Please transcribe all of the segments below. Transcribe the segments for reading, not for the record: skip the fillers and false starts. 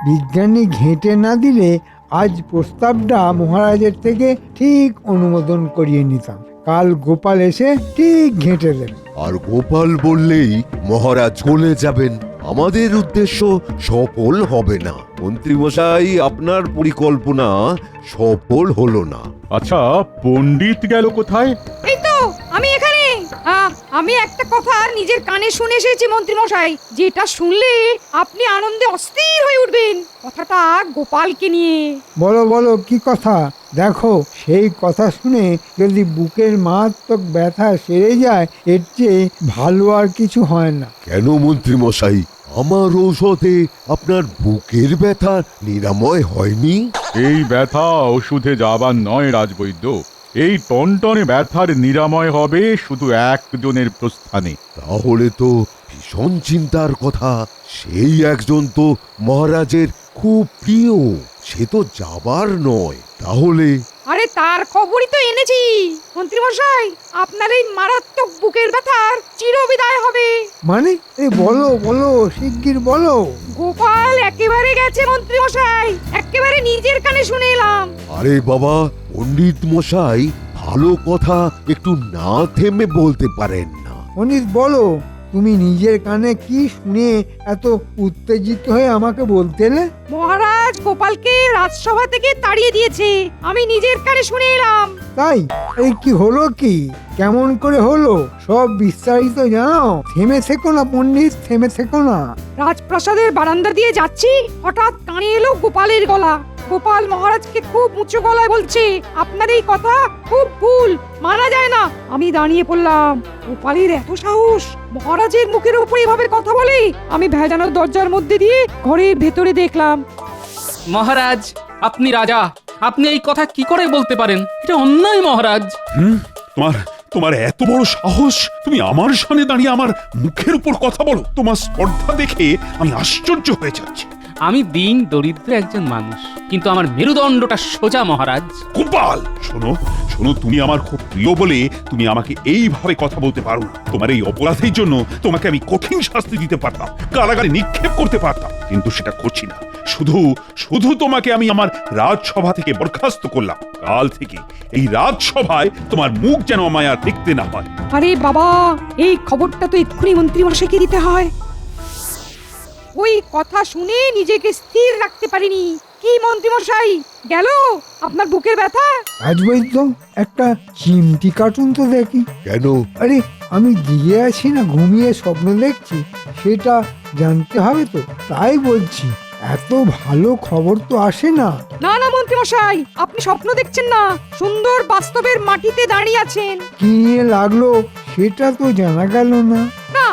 বিজ্ঞানী ঘেঁটে না দিলে আজ প্রস্তাবটা মহারাজের থেকে ঠিক অনুমোদন করিয়ে নিতাম। কাল গোপাল এসে ঠিক ঘেঁটে দেবে। আর গোপাল বললেই মহারাজ চলে যাবেন। আমাদের উদ্দেশ্য সফল হবে না। মন্ত্রীমশাই, আপনার পরিকল্পনা সফল হলো না। আচ্ছা, পণ্ডিত গেল কোথায়? এই তো আমি এখানে। আমি একটা কথা নিজের কানে শুনে এসেছি মন্ত্রী মশাই, যেটা শুনলে আপনি আনন্দে অস্থির হয়ে উঠবেন। কথাটা গোপালকে নিয়ে। বলো বলো, কি কথা? দেখো, সেই কথা শুনে যদি বুকের মারাত্মক ব্যথা সেরে যায়, এর চেয়ে ভালো আর কিছু হয় না। কেন মন্ত্রীমশাই, আমার ঔষধে আপনার বুকের ব্যথা নিরাময় হয়নি? এই ব্যথা ওষুধে যাবার নয় রাজবৈদ্য, এই টনটনে ব্যথার নিরাময় হবে শুধু একজনের প্রস্থানে। তাহলে তো ভীষণ চিন্তার কথা। সেই একজন তো মহারাজের খুব প্রিয়, সে তো যাবার নয়। তাহলে আরে তার খবরই তো এনেছি মন্ত্রী মশাই। আপনার এই মারাত্মক বুকের ব্যথার চিরবিদায় হবে। মানে বলো বলো, শিগগির বলো। গোপাল একেবারে গেছে মন্ত্রী মশাই, একেবারে নিজের কানে শুনে এলাম। আরে বাবা, পণ্ডিত মশাই ভালো কথা একটু না থেমে বলতে পারেন না? অনিত, বলো, তুমি নিজের কানে কি শুনে এত উত্তেজিত হয়ে আমাকে বলতে এলে? মহারাজ গোপালকে রাজসভা থেকে তাড়িয়ে দিয়েছে, আমি নিজের কানে শুনে এলাম। তাই? এই কি হলো কি? কেমন করে হলো? সব বিস্তারিত জানাও। থেমে থেকো না পণ্ডিত, থেমে থেকো না। রাজপ্রাসাদের বারান্দা দিয়ে যাচ্ছি, হঠাৎ কানে এলো গোপালের গলা। গোপাল মহারাজকে খুব উঁচু গলায় বলছে, আপনার এই কথা খুব ভুল, মানা যায় না। আমি দাঁড়িয়ে পড়লাম। গোপালের এত সাহস, মহারাজের মুখের উপর এভাবে কথা বলে। আমি ভেজানোর দরজার মধ্যে দিয়ে ঘরের ভেতরে দেখলাম। মহারাজ, আপনি রাজা, আপনি এই কথা কি করে বলতে পারেন? এটা অন্যায় মহারাজ। তোমার তোমার এত বড় সাহস, তুমি আমার সামনে দাঁড়িয়ে আমার মুখের উপর কথা বলো? তোমার স্পর্ধা দেখে আমি আশ্চর্য হয়ে যাচ্ছি। আমি দিন দরিদ্র একজন মানুষ, কিন্তু আমার মেরুদণ্ডটা সোজা মহারাজ। গোপাল, শোনো শোনো, তুমি আমার খুব প্রিয় বলে তুমি আমাকে এইভাবে কথা বলতে পারো না। তোমার এই অপরাধের জন্য তোমাকে আমি কঠিন শাস্তি দিতে পারতাম, কারাগারে নিক্ষেপ করতে পারতাম, কিন্তু সেটা করছি না। শুধু শুধু তোমাকে আমি আমার রাজসভা থেকে বরখাস্ত করলাম। কাল থেকে এই রাজসভায় তোমার মুখ যেন আমায় আর দেখতে না হয়। আরে বাবা, এই খবরটা তো এক্ষুনি মন্ত্রী মশাইকে দিতে হয়। ওই কথা শুনে নিজেকে স্থির রাখতে পারিনি। কি মন্ত্রী মশাই, গেল আপনার বুকের ব্যথা? রাজবৈদ্য, একটা চিমটি কার্টুন তো দেখি। কেন? আরে, আমি দিয়ে আছি না ঘুমিয়ে স্বপ্ন দেখছি, সেটা জানতে হবে তো, তাই বলছি। এত ভালো খবর তো আসে না। না না মন্ত্রী মশাই, আপনি স্বপ্ন দেখছেন না, সুন্দর বাস্তবের মাটিতে দাঁড়িয়ে আছেন। কি নিয়ে লাগলো সেটা তো জানা গেল না। না,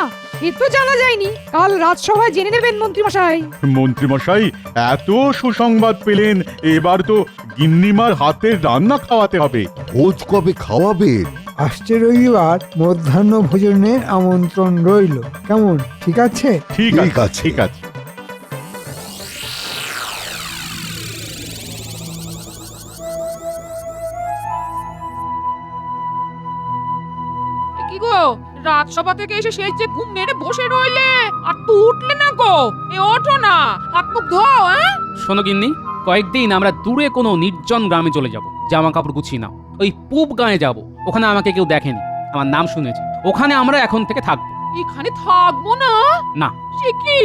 এ তো জানা যায়নি। কাল রাজসভায় জেনে নেবেন মন্ত্রী মশাই। মন্ত্রীমশাই এত সুসংবাদ পেলেন, এবার তো গিন্নিমার হাতের রান্না খাওয়াতে হবে। ভোজ কবে খাওয়াবেন? আসছে রবিবার মধ্যাহ্ন ভোজনের আমন্ত্রণ রইল। কেমন, ঠিক আছে? ঠিক ঠিক আছে, আছে। ঠিক আছে। কি গো, রাজসভা থেকে এসে সেই যে ঘুম মেরে বসে রইলে, আর তো উঠলে না গো? এ ওঠো না, হাত মুখ ধোও। শোনো গিন্নি, কয়েকদিন আমরা দূরে কোনো নির্জন গ্রামে চলে যাব। জামা কাপড় গুছিয়ে নাও, ওই পূব গাঁয়ে যাব। ওখানে আমাকে কেউ দেখেনি, আমার নাম শুনেছে। ওখানে আমরা এখন থেকে থাকবো। এখানে থাকবো না? না, সে কি?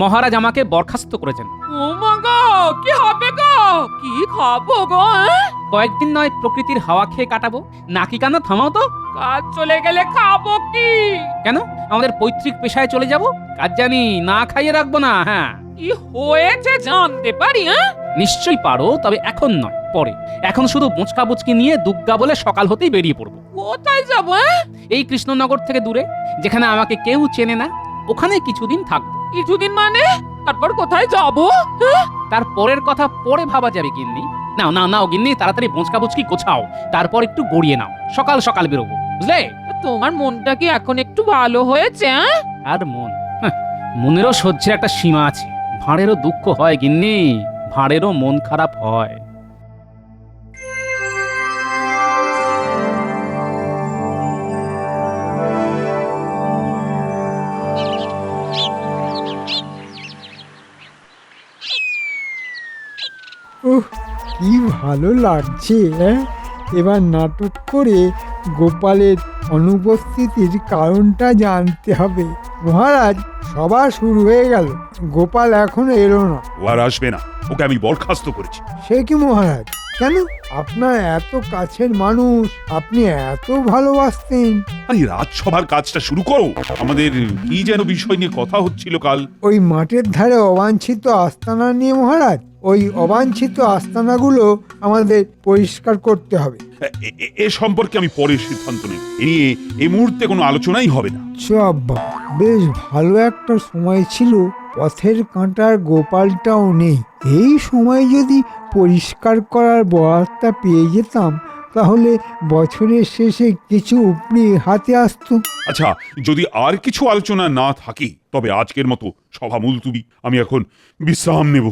মহারাজ আমাকে বরখাস্ত করেছেন। ও মা গো, কি হবে গো? কি খাবো গো? কয়েকদিন নয় প্রকৃতির হাওয়া খেয়ে কাটাবো। নাকি কান্না থামাও তো। কাজ চলে গেলে খাবো কি? কেন, আমাদের পৈতৃক পেশায় চলে যাব? কাজ জানি, না খাইয়ে রাখবো না। হ্যাঁ, কি হয়েছে জানতে পারি? নিশ্চয়ই পারো, তবে এখন নয়, পরে। এখন শুধু বোঁচকা বুচকি নিয়ে দুগ্গা বলে সকাল হতেই বেরিয়ে পড়বো। কোথায় যাবো? এই কৃষ্ণনগর থেকে দূরে, যেখানে আমাকে কেউ চেনে না, ওখানে কিছুদিন থাকবো। কিছুদিন মানে? তারপর কোথায় যাবো? তার পরের কথা পরে ভাবা যাবে গিন্নি। নাও নাও নাও গিন্নি, তাড়াতাড়ি বোঁচকা বুচকি গোছাও, তারপর একটু গড়িয়ে নাও। সকাল সকাল বেরোবো, বুঝলে? তোমার মনটা কি এখন একটু ভালো হয়েছে? আর মন, মনেরও সহ্যের একটা সীমা আছে। ভাঁড়েরও দুঃখ হয় গিন্নি, ভাঁড়েরও মন খারাপ হয়। কি ভালো লাগছে, হ্যাঁ? এবার নাটক করে গোপালের অনুপস্থিতির কারণটা জানতে হবে। মহারাজ, সভা শুরু হয়ে গেল, গোপাল এখনো এলো না। ও আর আসবে না, ওকে আমি বরখাস্ত করেছি। সে কি মহারাজ? কেন? আপনার এত কাছের মানুষ, আপনি এত ভালোবাসতেন। আরে রাজসভার কাজটা শুরু করো। আমাদের কি যেন বিষয় নিয়ে কথা হচ্ছিল কাল। ওই মাঠের ধারে অবাঞ্ছিত আস্তানা নিয়ে মহারাজ। ওই অবাঞ্ছিত আস্তানাগুলো আমাদের পরিষ্কার করতে হবে। এ সম্পর্কে আমি পরে সিদ্ধান্ত নেব। এ নিয়ে এই মুহূর্তে কোনো আলোচনাই হবে না। বাবা, বেশ ভালো একটা সময় ছিল, পথের কাঁটার গোপালটাও নেই। এই সময় যদি পরিষ্কার করার বরাতটা পেয়ে যেতাম, তাহলে বছরের শেষে কিছু উপরি হাতে আসতো। আচ্ছা, যদি আর কিছু আলোচনা না থাকে তবে আজকের মতো সভা মুলতুবি। আমি এখন বিশ্রাম নেব।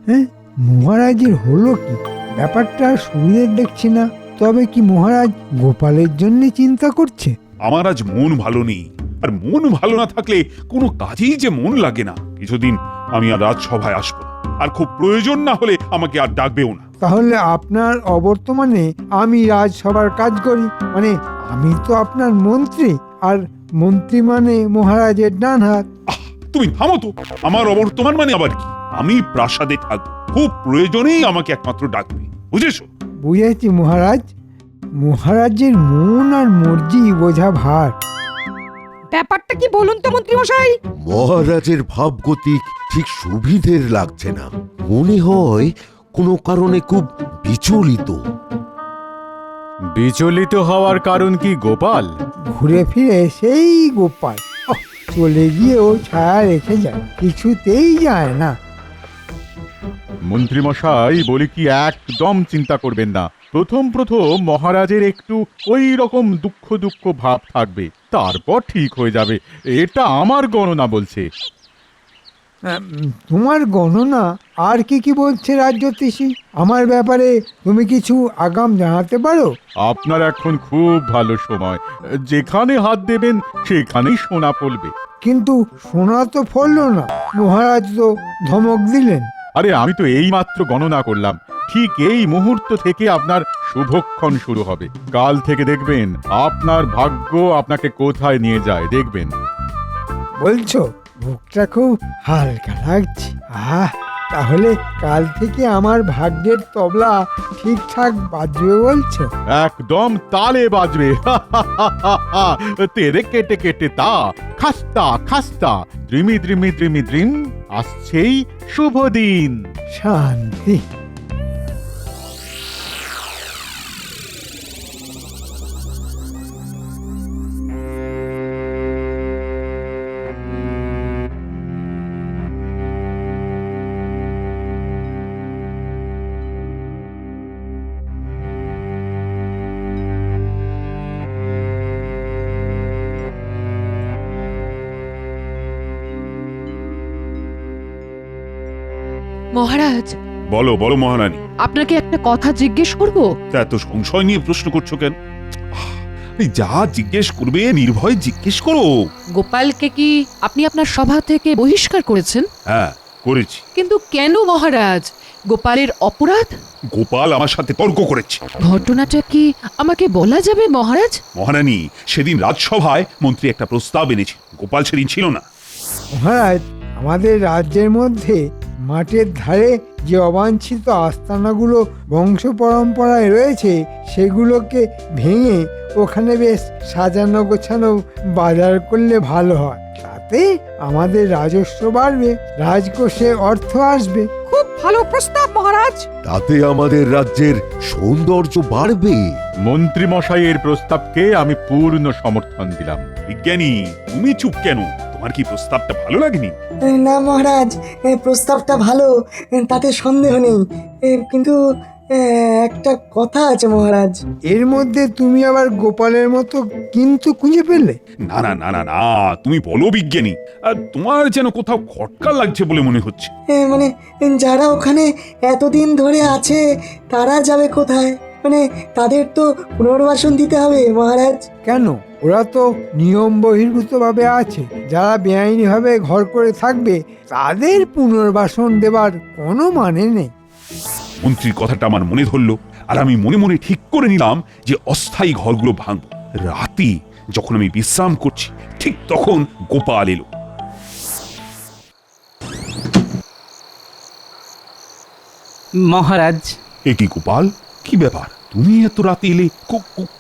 হ্যাঁ, মহারাজের হলো কি? ব্যাপারটা সুবিধের দেখছি না। তবে কি মহারাজ গোপালের জন্য চিন্তা করছে? আমার আজ মন ভালো নেই, আর মন ভালো না থাকলে কোনো কাজেই যে মন লাগে না। কিছুদিন আমি আর রাজসভায় আসবো না, আর খুব প্রয়োজন না হলে আমাকে আর ডাকবেও না। তাহলে আপনার অবর্তমানে আমি রাজসভার কাজ করি, মানে আমি তো আপনার মন্ত্রী, আর মন্ত্রী মানে মহারাজের ডান হাত। তুমি থামো তো। আমার অবর্তমান মানে আবার কি? আমি প্রাসাদে থাকবো, খুব প্রয়োজনেই আমাকে একমাত্র ডাকবে, বুঝেছো? বুঝেছি মহারাজ, মহারাজের মন আর মর্জি বোঝা ভার। ব্যাপারটা কি বলুন তো মন্ত্রী মশাই? মহারাজের ভাবগতিক ঠিক সুবিধের লাগছে না। মনে হয় কোনো কারণে খুব বিচলিত। বিচলিত হওয়ার কারণ কি গোপাল? ঘুরে ফিরে সেই গোপাল চলে গিয়েও ছায়া রেখে যায়, কিছুতেই যায় না। মন্ত্রীমশাই, বলি কি, একদম চিন্তা করবেন না। প্রথম মহারাজের একটু ওই রকম দুঃখ দুঃখ ভাব থাকবে, তারপর ঠিক হয়ে যাবে। এটা আমার গণনা বলছে। তোমার গণনা? আর কি কি বলছে রাজ্যোতিষী? আমার ব্যাপারে তুমি কিছু আগাম জানাতে পারো? আপনার এখন খুব ভালো সময়, যেখানে হাত দেবেন সেখানেই সোনা ফলবে। কিন্তু সোনা তো ফললো না, মহারাজ তো ধমক দিলেন। আরে আমি তো এই মাত্র গণনা করলাম, ঠিক এই মুহূর্ত থেকে আপনার শুভক্ষণ শুরু হবে। কাল থেকে দেখবেন আপনার ভাগ্য আপনাকে কোথায় নিয়ে যায়, দেখবেন। বলছো? বুকটা খুব হালকা লাগছে। তাহলে কাল থেকে আমার ভাগ্যের তবলা ঠিকঠাক বাজবে বলছো? একদম তালে বাজবে। তেরে কেটে কেটে তা খাস্তা খাস্তা দ্রিমি দ্রিমি দ্রিমি দ্রিম, আসছেই শুভ দিন। শান্তি। মহারাজ, বলো বলো মহারানী। আপনাকে একটা কথা জিজ্ঞেস করব। তা এত সংশয় নিয়ে প্রশ্ন করছো কেন? যা জিজ্ঞেস করবে নির্ভয় জিজ্ঞেস করো। গোপালকে কি আপনি আপনার সভা থেকে বহিষ্কার করেছেন? হ্যাঁ, করেছি। কিন্তু কেন মহারাজ? গোপালের অপরাধ? গোপাল আমার সাথে তর্ক করেছে। ঘটনাটা কি আমাকে বলা যাবে মহারাজ? মহারানী, সেদিন রাজসভায় মন্ত্রী একটা প্রস্তাব এনেছে, গোপাল সেদিন ছিল না। মহারাজ, আমাদের রাজ্যের মধ্যে মাঠের ধারে যে অবাঞ্ছিত আস্তানাগুলো বংশ পরম্পরায় রয়েছে, সেগুলোকে ভেঙে ওখানে বেশ সাজানো গোছানো বাজার করলে ভালো হয়। তাতে আমাদের রাজস্ব বাড়বে, রাজকোষে অর্থ আসবে। খুব ভালো প্রস্তাব মহারাজ। তাতে আমাদের রাজ্যের সৌন্দর্য বাড়বে। মন্ত্রী মশাইয়ের প্রস্তাবকে আমি পূর্ণ সমর্থন দিলাম। বিজ্ঞানী, তুমি চুপ কেন? তোমার কি প্রস্তাবটা ভালো লাগেনি? না মহারাজ, প্রস্তাবটা ভালো, তাতে সন্দেহ নেই, কিন্তু একটা কথা আছে মহারাজ। এর মধ্যে তুমি আবার গোপালের মতো কিন্তু খুঁজে পেলে? না না না না না, তুমি বলো বিজ্ঞানী। আর তোমার যেন কোথাও খটকা লাগছে বলে মনে হচ্ছে। মানে যারা ওখানে এতদিন ধরে আছে তারা যাবে কোথায়? মানে তাদের তো পুনর্বাসন দিতে হবে মহারাজ। কেন? ওরা তো নিয়ম বহির্ভূতভাবে আছে। যারা বেআইনিভাবে ঘর করে থাকবে তাদের পুনর্বাসন দেবার কোনো মানে নেই। মন্ত্রীর কথাটা আমার মনে ধরলো, আর আমি মনে মনে ঠিক করে নিলাম যে অস্থায়ী ঘরগুলো ভাঙব। রাতে যখন আমি বিশ্রাম করছি, ঠিক তখন গোপাল এলো। মহারাজ, এ কি গোপাল, কি ব্যাপার? তুমি এত রাতে এলে?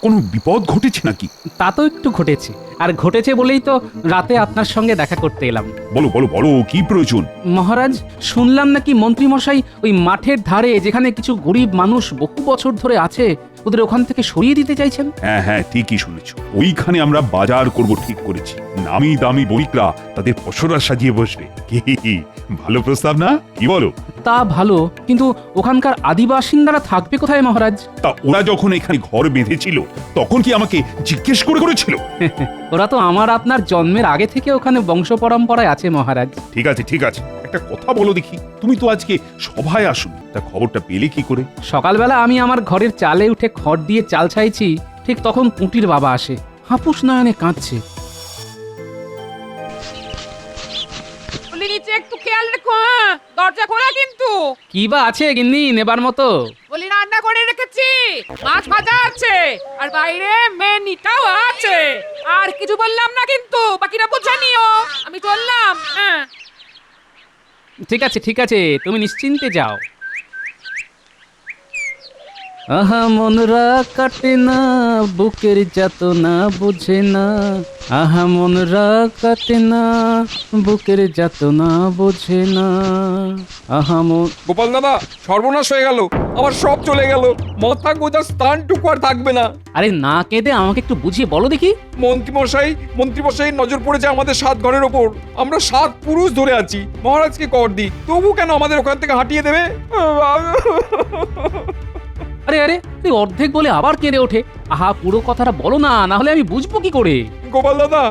কোনো বিপদ ঘটেছে নাকি? তা তো একটু ঘটেছে, আর ঘটেছে বলেই তো রাতে আপনার সঙ্গে দেখা করতে এলাম। বলো বলো বলো, কি প্রয়োজন? মহারাজ, শুনলাম নাকি মন্ত্রী মশাই ওই মাঠের ধারে যেখানে কিছু গরিব মানুষ বহু বছর ধরে আছে ওদের ওখান থেকে সরিয়ে দিতে চাইছেন। হ্যাঁ হ্যাঁ, ঠিকই শুনেছো। ওইখানে আমরা বাজার করব ঠিক করেছি। নামি দামি বণিকরা তাদের পসরা সাজিয়ে বসবে। কি ভালো প্রস্তাব না, কি বলো? তা ভালো, কিন্তু ওখানকার আদিবাসিন্দারা থাকবে কোথায় মহারাজ? তা ওরা যখন এখানে ঘর বেঁধেছিল তখন কি আমাকে জিজ্ঞেস করেছিল? ওরা তো আমার আপনার জন্মের আগে থেকে ওখানে বংশ পরম্পরায় আছে মহারাজ। ঠিক আছে ঠিক আছে, একটা কথা বলো দেখি, তুমি তো আজকে সভায় আসুন, তা খবরটা পেলে কি করে? সকালবেলা আমি আমার ঘরের চালে উঠে খড় দিয়ে চাল ছাইছি, ঠিক তখন পুঁটির বাবা আসে, হাপুস নয়নে কাঁদছে। বলি নিচে একটু খেয়াল রেখো, হ্যাঁ? দরজা খোলা কিন্তু। কি বা আছে গিন্নি নেবার মতো? বলি রান্না করে রেখেছি, মাছ ভাজা আছে, আর বাইরে মেনিটাও আছে। আর কিছু বললাম না কিন্তু, বাকিটা বুঝে নিও। আমি চললাম, হ্যাঁ। ঠিক আছে ঠিক আছে, তুমি নিশ্চিন্তে যাও। আহা মনরা কাটে না, বুকের যাতনা বুঝে না। আহা মনরা কাটে না, বুকের যাতনা বুঝে না। আহা মন। গোপাল দাদা, সর্বনাশ হয়ে গেল, আমার সব চলে গেল, মাথা গোজার স্থানটুকু আর থাকবে না। আরে না কেঁদে আমাকে একটু বুঝিয়ে বলো দেখি। মন্ত্রীমশাই নজর পড়েছে আমাদের 7 ঘরের ওপর। আমরা 7 পুরুষ ধরে আছি, মহারাজকে কর দিই, তবু কেন আমাদের ওখান থেকে হাঁটিয়ে দেবে? আরে আরে, তুই অর্ধেক বলে আবার কেঁদে ওঠে। আহা পুরো কথাটা বলো না, না হলে আমি বুঝবো কি করে? গোপাল দাদা,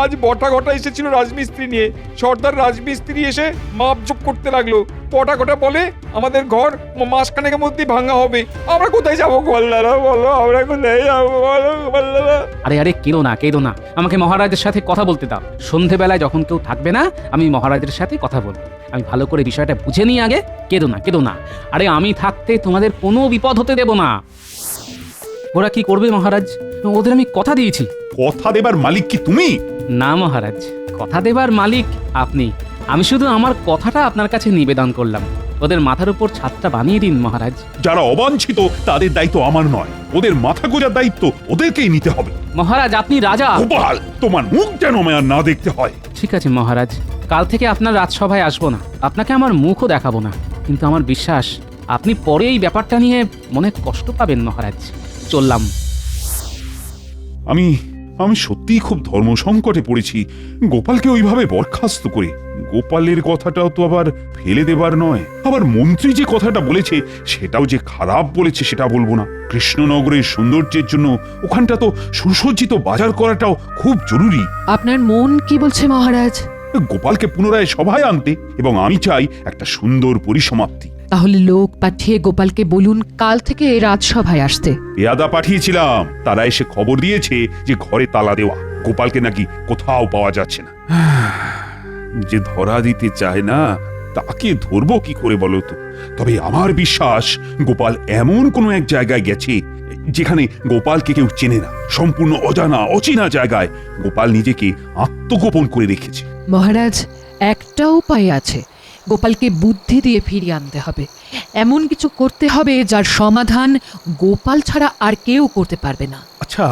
আজ বটা ঘটা এসেছিল রাজমিস্ত্রি নিয়ে। সর্দার রাজমিস্ত্রি এসে মাপজোক করতে লাগলো। বটা ঘটা বলে আমাদের ঘর মাসখানেকের মধ্যেই ভাঙা হবে। আমরা কোথায় যাবো গোপাল দাদা, বলো আমরা কোথায় যাবো, বলো গোপাল দাদা। আরে আরে কেঁদো না কেঁদো না, আমাকে মহারাজের সাথে কথা বলতে দাও। সন্ধেবেলায় যখন কেউ থাকবে না, আমি মহারাজের সাথে কথা বলবো। আমি ভালো করে বিষয়টা বুঝে নিই আগে। কেঁদো না কেঁদো না, আরে আমি থাকতে তোমাদের কোনো বিপদ হতে দেব না। ওরা কি করবে মহারাজ? ওদের আমি কথা দিয়েছি। কথা দেবার মালিক কি তুমি? না মহারাজ, কথা দেবার মালিক আপনি। আমি শুধু আমার কথাটা আপনার কাছে নিবেদন করলাম। ওদের মাথার উপর ছাদটা বানিয়ে দিন মহারাজ। যারা অবাঞ্ছিত তাদের দায়িত্ব আমার নয়, ওদের মাথা গোজার দায়িত্ব ওদেরকেই নিতে হবে। মহারাজ আপনি রাজা। গোপাল, তোমার মুখ যেন আমার না দেখতে হয়। ঠিক আছে মহারাজ, কাল থেকে আপনার রাজসভায় আসবো না, আপনাকে আমার মুখও দেখাবো না। কিন্তু আমার বিশ্বাস আপনি পরে এই ব্যাপারটা নিয়ে মনে কষ্ট পাবেন মহারাজ। চললাম। আমি সত্যিই খুব ধর্ম সংকটে পড়েছি গোপালকে ওইভাবে বরখাস্ত করে। গোপালের কথাটাও তো আবার ফেলে দেবার নয়, আবার মন্ত্রী যে কথাটা বলেছে সেটাও যে খারাপ বলেছে সেটা বলবো না। কৃষ্ণনগরের সৌন্দর্যের জন্য ওখানটা তো সুসজ্জিত বাজার করাটাও খুব জরুরি। আপনার মন কি বলছে মহারাজ? গোপালকে পুনরায় সভায় আনতে, এবং আমি চাই একটা সুন্দর পরিসমাপ্তি। তাহলে লোক পাঠিয়ে গোপালকে বলুন কাল থেকে রাজসভায় আসতে। পেয়াদা পাঠিয়েছিলাম, তারা এসে খবর দিয়েছে যে ঘরে তালা দেওয়া, গোপালকে নাকি কোথাও পাওয়া যাচ্ছে না। যে ধরা দিতে চায় না তাকে ধরবো কি করে বলো তো? তবে আমার বিশ্বাস গোপাল এমন কোনো এক জায়গায় গেছে যেখানে গোপালকে কেউ চেনে না। সম্পূর্ণ অজানা অচেনা জায়গায় গোপাল নিজেকে আত্মগোপন করে রেখেছে। মহারাজ, একটা উপায় আছে, গোপালকে বুদ্ধি দিয়ে ফিরিয়ে আনতে হবে। এমন কিছু করতে হবে যার সমাধান গোপাল ছাড়া আর কেউ করতে পারবে না। আচ্ছা,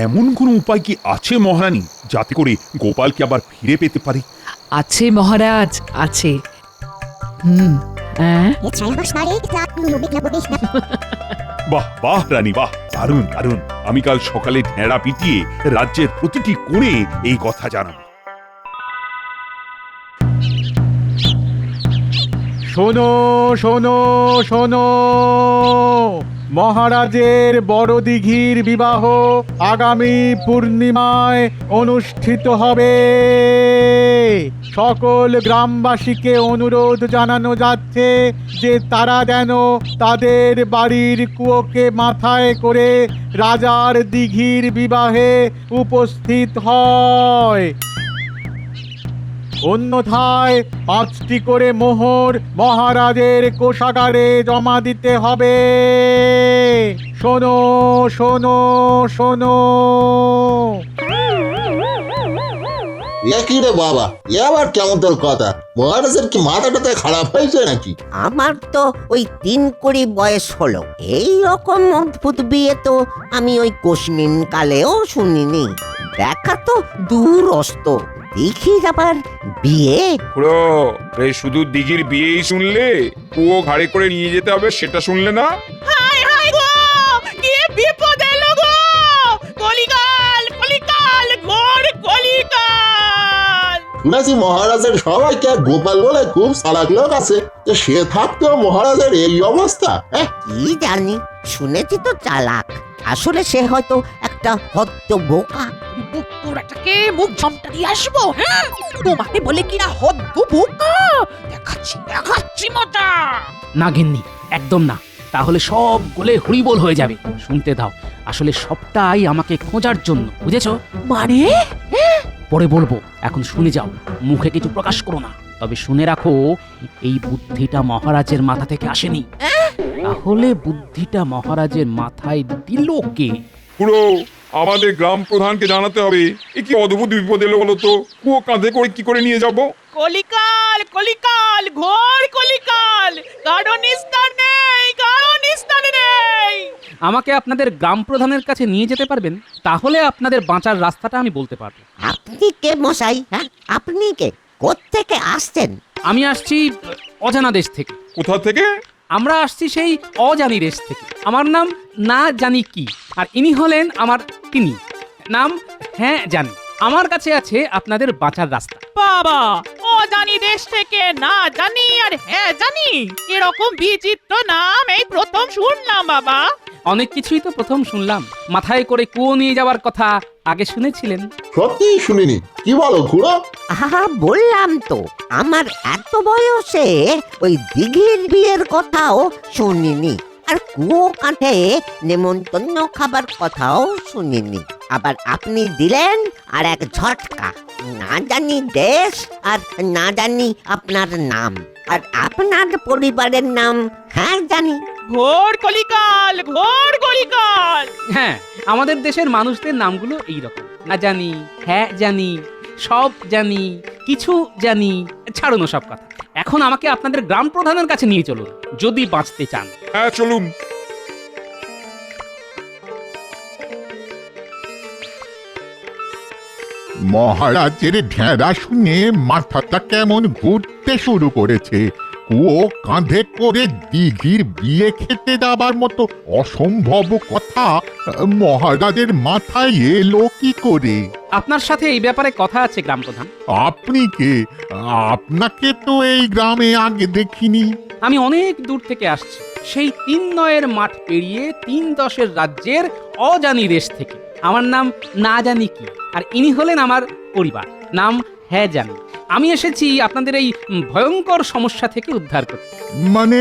এমন কোনো উপায় কি আছে মহারানী, যাতে করে গোপালকে আবার ফিরে পেতে পারি? আছে মহারাজ, আছে। বাহ বাহ রানী, বাহ, দারুণ দারুণ। আমি কাল সকালে ঢেঁড়া পিটিয়ে রাজ্যের প্রতিটি কোণে এই কথা জানাবো। শোনো শোনো শোনো, মহারাজের বড় দিঘির বিবাহ আগামী পূর্ণিমায় অনুষ্ঠিত হবে। সকল গ্রামবাসীকে অনুরোধ জানানো যাচ্ছে যে তারা যেন তাদের বাড়ির কুয়োকে মাথায় করে রাজার দিঘির বিবাহে উপস্থিত হয়। অন্যথায় 5টি করে মোহর মহারাজের কোষাগারে জমা দিতে হবে। শোনো শোনো শোনো। কি রে বাবা, এ আবার কেমন তোর কথা? মহারাজের কি মাথাটাতে খারাপ হয়েছে নাকি? আমার তো ওই 3 কোটি বয়স হলো। এই রকম অদ্ভুত বিয়ে তো আমি ওই কোশমিন কালেও শুনিনি। দেখা তো দূরস্ত, দেখি আবার বিয়ে। খুড়ো, এই শুধু দিঘির বিয়েই শুনলে? কুয়ো ঘাড়ে করে নিয়ে যেতে হবে সেটা শুনলে না? হায় হায় গো, কি বিপদ এলো গো! কলিকাল কলিকাল ঘোর কলিকাল! শুনেছি মহারাজের সবাইকে এক গোপাল বলে খুব চালাক লোক আছে, যে সে থাকতেও মহারাজের এই অবস্থা। কি জানি, শুনেছি তো চালাক, আসলে সে হয়তো একটা হদ্দ বোকা। পুরাটাকে মুখ ঝমটা দিয়ে আসবো, হ্যাঁ? তোমাকে বলে কিনা হদ্দ বোকা? দেখাচ্ছি মজা। না গিন্নি, একদম না, তাহলে সব গলে হরিবোল হয়ে যাবে। শুনতে দাও, আসলে সবটাই আমাকে খোঁজার জন্য, বুঝেছো? মানে পরে বলবো, এখন শুনে যাও, মুখে কিছু প্রকাশ করো না। তবে শুনে রাখো, এই বুদ্ধিটা মহারাজের মাথা থেকে আসেনি। তাহলে বুদ্ধিটা মহারাজের মাথায় দিল কে? খুড়ো, আমাদের গ্রাম প্রধানকে জানাতে হবে। এ কি অদ্ভুত বিপদ এলো বলো তো? কুয়ো কাঁধে করে কি করে নিয়ে যাব? কলিকাল কলিকাল ঘোর কলিকাল! কারো নিস্তার নেই, কারো নিস্তার নেই। আমাকে আপনাদের গ্রাম প্রধানের কাছে নিয়ে যেতে পারবেন? তাহলে আপনাদের বাঁচার রাস্তাটা আমি বলতে পারবো। আপনি কে মশাই? হ্যাঁ, আপনি কে? কোত্থেকে আসছেন? আমি আসছি অজানা দেশ থেকে। কোথা থেকে? আমরা আসছি সেই অজানি দেশ থেকে। আমার নাম না জানি কি, আর ইনি হলেন আমার তিনি, নাম হ্যাঁ জানি। আমার কাছে আছে আপনাদের বাঁচার রাস্তা। বাবা, ও জানি দেশ থেকে না জানি আর হ্যাঁ জানি, এরকম বিচিত্র নাম এই প্রথম শুনলাম বাবা। অনেক কিছুই তো প্রথম শুনলাম। মাথায় করে কুয়ো নিয়ে যাওয়ার কথা আগে শুনেছিলেন? সত্যি শুনিনি, কি বলো খুড়ো? আহা, বললাম তো, আমার এত বয়সে ওই দিঘির বিয়ের কথাও শুনিনি, আর কুয়ো কাঁধে নেমন্তন্ন খাবার কথাও শুনিনি। আবার আপনি দিলেন আর এক ঝটকা, না জানি দেশ আর না জানি আপনার নাম, আর আপনার পরিবারের নাম হ্যাঁ জানি। ঘোর কলিকাল, ঘোর কলিকাল! হ্যাঁ, আমাদের দেশের মানুষদের নামগুলো এইরকম। না জানি, হ্যাঁ জানি, সব জানি, কিছু জানি। ছাড়ুন সব কথা, এখন আমাকে আপনাদের গ্রাম প্রধানের কাছে নিয়ে চলুন, যদি বাঁচতে চান। হ্যাঁ, চলুন। মহারাজের ঢেঁড়া শুনে মাথাটা কেমন ঘুরতে শুরু করেছে। কুয়ো কাঁধে করে দিঘির বিয়ে খেতে যাবার মতো অসম্ভব কথা মহারাজের মাথায় এলো কি করে? আপনার সাথে এই ব্যাপারে কথা আছে গ্রাম প্রধান। আপনি কে? আপনাকে তো এই গ্রামে আগে দেখিনি। আমি অনেক দূর থেকে আসছি, সেই 3 নয়ের মাঠ পেরিয়ে 3-10 রাজ্যের অজানি দেশ থেকে। আমার নাম না জানি কি, আর ইনি হলেন আমার পরিবার, নাম হ্যাঁ জানি। আমি এসেছি আপনাদের এই ভয়ঙ্কর সমস্যা থেকে উদ্ধার করতে। মানে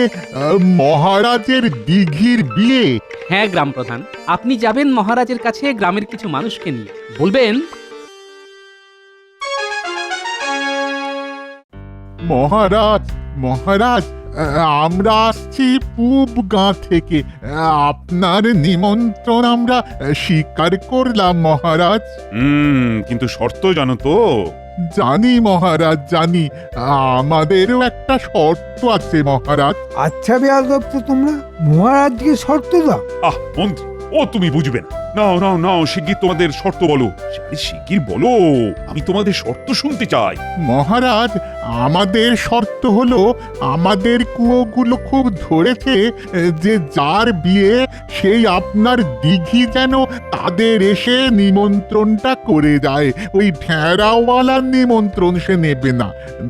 মহারাজের দিঘির বিয়ে? হ্যাঁ গ্রাম প্রধান, আপনি যাবেন মহারাজের কাছে গ্রামের কিছু মানুষকে নিয়ে, বলবেন মহারাজ, মহারাজ, আমরা আসছি পূব গাঁ থেকে, আপনার নিমন্ত্রণ আমরা স্বীকার করলাম মহারাজ। কিন্তু শর্ত জানো তো? জানি মহারাজ, জানি। আমাদেরও একটা শর্ত আছে মহারাজ। আচ্ছা বেয়াদব তো তোমরা, মহারাজকে শর্ত দাও। মন্ত্রী, ও তুমি বুঝবে না। নাও নাও নাও, শিগগির তোমাদের শর্ত বলো। শিগগির বলো, আমি তোমাদের শর্ত শুনতে চাই। মহারাজ, আমাদের শর্ত হলো, আমাদের কুয়োগুলো খুব ধরেছে যে যার বিয়ে সেই আপনার দিঘি যেন তাদের এসে নিমন্ত্রণটা করে যায়। ওই ঢেঁড়াওয়ালার নিমন্ত্রণ সে নেবে না,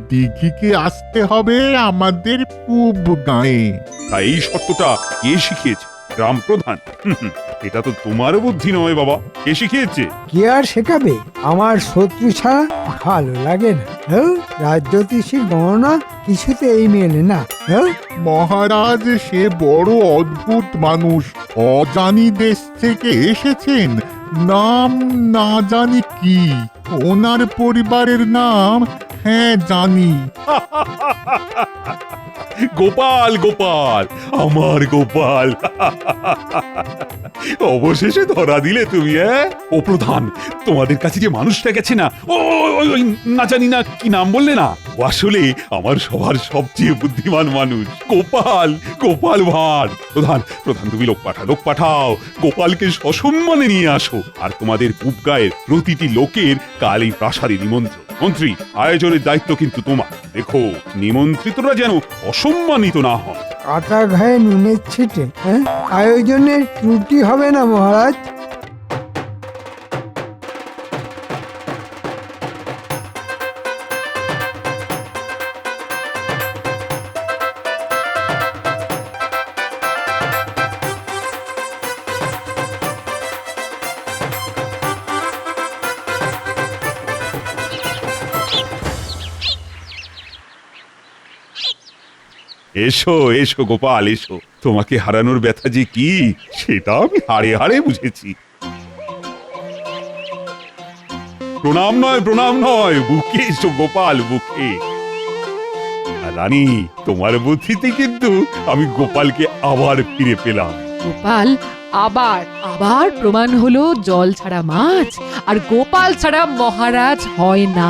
দিঘিকে আসতে হবে আমাদের পূব গাঁয়ে। তাই এই শর্তটা কে শিখিয়েছে? গ্রাম প্রধান? এটা তো তোমার বুদ্ধি নয় বাবা, কে শিখিয়েছে? কে আর শেখাবে? আমার শত্রু ছাড়া ভালো লাগে না। রাজ্যতীষীর গণনা কিছুতেই মেলে না। মহারাজ, সে বড় অদ্ভুত মানুষ, অজানি দেশ থেকে এসেছেন, নাম না জানি কি, ওনার পরিবারের নাম হ্যাঁ জানি। গোপাল গোপাল আমার গোপাল, অবশেষে ধরা দিলে তুমি। ও প্রধান, তোমাদের কাছে যে মানুষটা গেছে না, ওই না জানি না কি নাম বললে না, ও আসলে আমার সবার সবচেয়ে বুদ্ধিমান মানুষ, গোপাল, গোপাল ভাঁড়। প্রধান প্রধান তুমি লোক পাঠাও, গোপালকে সসম্মানে নিয়ে আসো। আর তোমাদের পুবগায়ের প্রতিটি লোকের কাল এই প্রাসাদে নিমন্ত্রণ। মন্ত্রী, আয়োজনের দায়িত্ব কিন্তু তোমার। দেখো নিমন্ত্রিতরা যেন অসম্মানিত না হয়। কাটা ঘায়ে নুনের ছিটে, হ্যাঁ? আয়োজনের ত্রুটি হবে না মহারাজ। এসো এসো গোপাল এসো, তোমাকে হারানোর ব্যথা যে কি সেটা আমি হাড়ে হাড়ে বুঝেছি। প্রণাম নয়, বুকে এসো গোপাল, বুকে। আর রানী, তোমার বুদ্ধিতে কিন্তু আমি গোপালকে আবার ফিরে পেলাম। গোপাল আবার প্রমাণ হলো জল ছাড়া মাছ, আর গোপাল ছাড়া মহারাজ হয় না,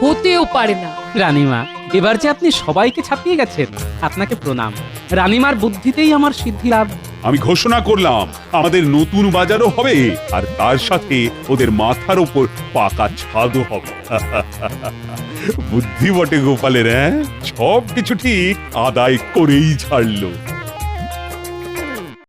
হতেও পারে না। রানীমা, এবার যে আপনি সবাইকে ছাপিয়ে গেছেন, আপনাকে প্রণাম। রানীমার বুদ্ধিতেই আমার সিদ্ধি লাভ। আমি ঘোষণা করলাম আমাদের নতুন বাজারও হবে, আর তার সাথে ওদের মাথার ওপর পাকা ছাদও হবে। বুদ্ধি বটে গোপালের, সব কিছু ঠিক আদায় করেই ছাড়লো।